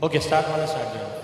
Okay start చేయండి.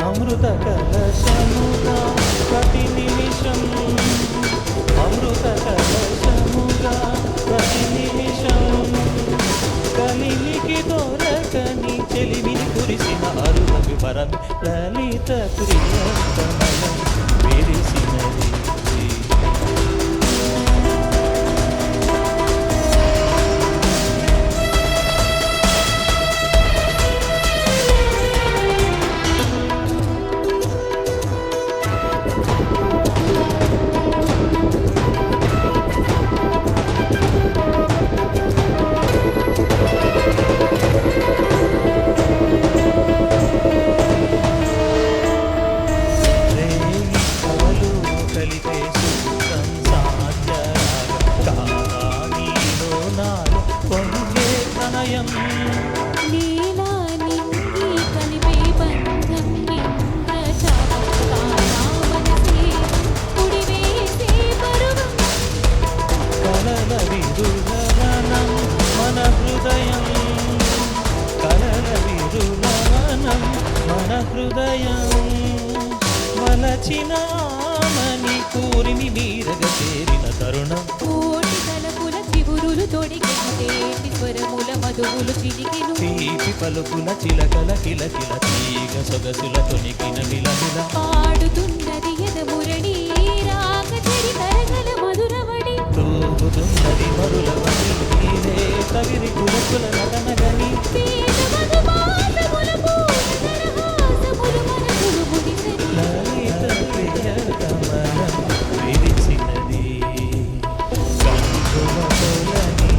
అమృత కలశముగా ప్రతి నిమిషం, అమృత కలశముగా ప్రతి నిమిషం, కలిమికి దొరకని చెలిమిని కురిసిన అరుణవి వరం లలిత ప్రియతమయం విరిసినది. హృదయం వలచినామని కూరిమి మీరగ చేరిన తరుణం, కోటి తలపుల చివురులు తొడిగేటి స్వరముల మధువులు చిలికెను, తీపి పలుకుల చిలకల కిలకిల తీగ సొగసుల తొనికిన విలవిల పాడుతున్నది ఎదమురడి రాగ చెరి తరగల మధురవడి, తూగుతున్నది మరులవని నీరే కవిరి కులకుల నగనగని, లలిత ప్రియతమయం విరిసినది కన్నుమొదలని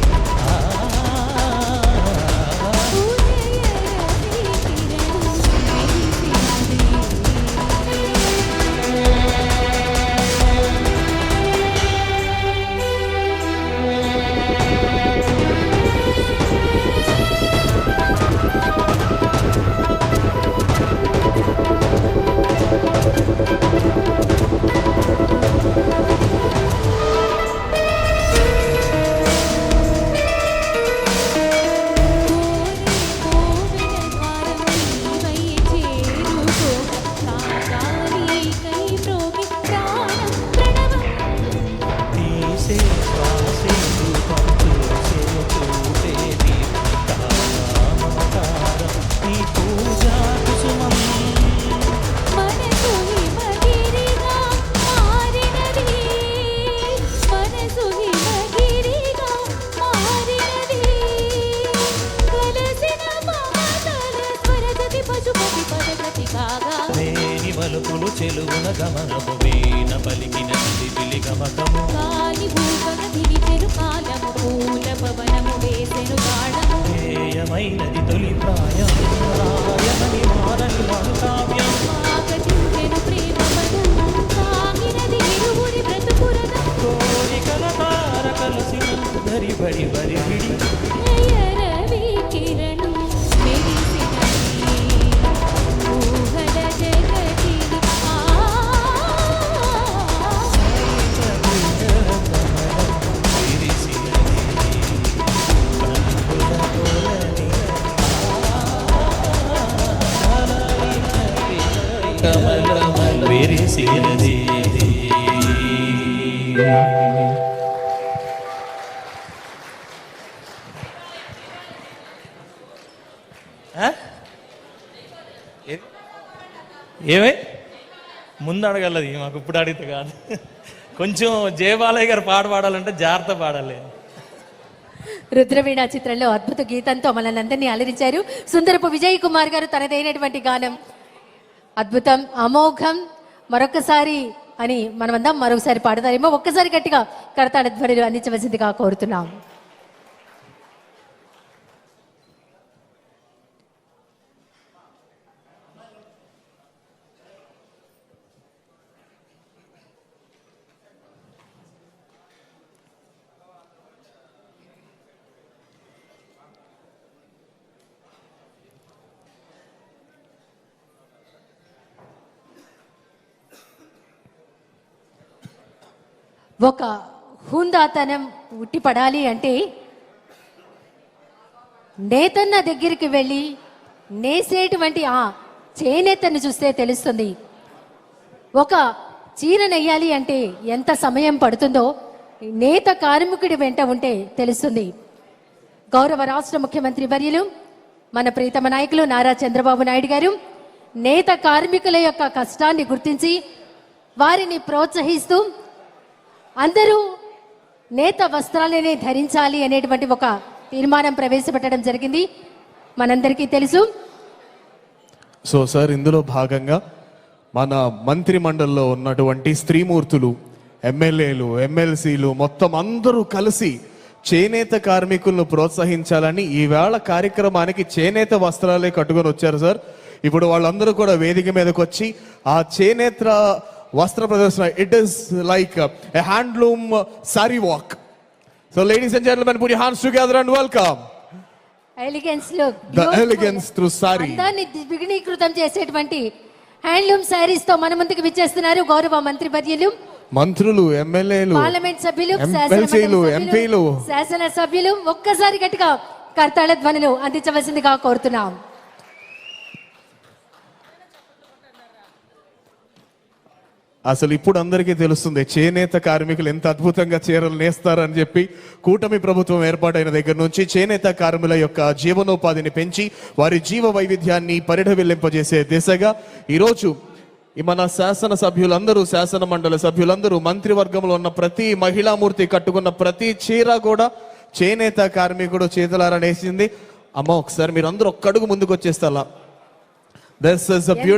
మలుపులు చెలువున గమనము వీణ పలికిన పిలి గమకము, కాలి భూపగ దివిచెను కాలము పూల పవనము వేసెను తాళము, హేయమైనది తొలి ప్రాయం రాయమని మారని మను కావ్యం, ఆకటించెను ప్రేమ పదం సాగినది ఇరువురి బ్రతుకురదం, కోరికల తార కలసిన ధరి బడి బరి విడి రవి కిరణం మెరిసినది ఊహల జగతిని విరిసినది కన్నుల కమలమల విరిసినది. ఏమే ముందు అడగలది, మాకు ఇప్పుడు అడిగితే కాదు. కొంచెం జయబాలయ్య గారు పాట పాడాలంటే జాగ్రత్త పాడాలి. రుద్రవీణ చిత్రంలో అద్భుత గీతంతో మనల్ని అందరినీ అలరించారు. సుందరపు విజయ్ కుమార్ గారు తనదైనటువంటి గానం అద్భుతం, అమోఘం. మరొకసారి అని మనమందరం మరొకసారి పాడతారేమో. ఒక్కసారి గట్టిగా కరతాళ ధ్వనులు అందించవలసిందిగా కోరుతున్నాం. ఒక హుందాతనం ఉట్టిపడాలి అంటే నేతన్న దగ్గరికి వెళ్ళి నేసేటువంటి ఆ చేనేతను చూస్తే తెలుస్తుంది. ఒక చీర నెయ్యాలి అంటే ఎంత సమయం పడుతుందో నేత కార్మికుడి వెంట ఉంటే తెలుస్తుంది. గౌరవ రాష్ట్ర ముఖ్యమంత్రి వర్యులు మన ప్రీతమ నాయకులు నారా చంద్రబాబు నాయుడు గారు నేత కార్మికుల యొక్క కష్టాన్ని గుర్తించి వారిని ప్రోత్సహిస్తూ అందరూ నేత వస్త్రాలనే ధరించాలి అనేటువంటి ఒక తీర్మానం ప్రవేశపెట్టడం జరిగింది, మనందరికీ తెలుసు. సో సార్, ఇందులో భాగంగా మన మంత్రి మండలిలో ఉన్నటువంటి స్త్రీమూర్తులు, ఎమ్మెల్యేలు, ఎమ్మెల్సీలు మొత్తం అందరూ కలిసి చేనేత కార్మికులను ప్రోత్సహించాలని ఈవేళ కార్యక్రమానికి చేనేత వస్త్రాలే కట్టుకొని వచ్చారు సార్. ఇప్పుడు వాళ్ళందరూ కూడా వేదిక మీదకి వచ్చి ఆ చేనేత వస్త్ర ప్రదర్శన, it is like a handloom sari walk. So ladies and gentlemen, put your hands together and welcome elegance look, the elegance through saree. దాన్ని ద్విగుణీకృతం చేసేటువంటి హ్యాండ్లూమ్ సారీస్ తో మన ముందుకు విచ్చేస్తున్నారు గౌరవ మంత్రి వర్యులు, మంత్రులు, ఎమ్మెల్యేలు, పార్లమెంట్ సభ్యులు, ఎమ్మెల్సీలు, ఎంపీలు, శాసన సభ్యులు. ఒక్కసారి గట్టిగా కర్తాళ ధ్వనులు అందించవలసిందిగా కోరుతున్నాం. అసలు ఇప్పుడు అందరికీ తెలుస్తుంది చేనేత కార్మికులు ఎంత అద్భుతంగా చీరలు నేస్తారని చెప్పి. కూటమి ప్రభుత్వం ఏర్పాటైన దగ్గర నుంచి చేనేత కార్మికుల యొక్క జీవనోపాధిని పెంచి వారి జీవ వైవిధ్యాన్ని పరిఢవిల్లింపజేసే దిశగా ఈరోజు మన శాసన సభ్యులందరూ, శాసన మండలి సభ్యులందరూ, మంత్రివర్గంలో ఉన్న ప్రతి మహిళామూర్తి కట్టుకున్న ప్రతి చీర కూడా చేనేత కార్మికుడు చేతులారా నేసింది. అమ్మ, ఒకసారి మీరు అందరూ ఒక్కడుగు ముందుకు వచ్చేస్తా. This is a beautiful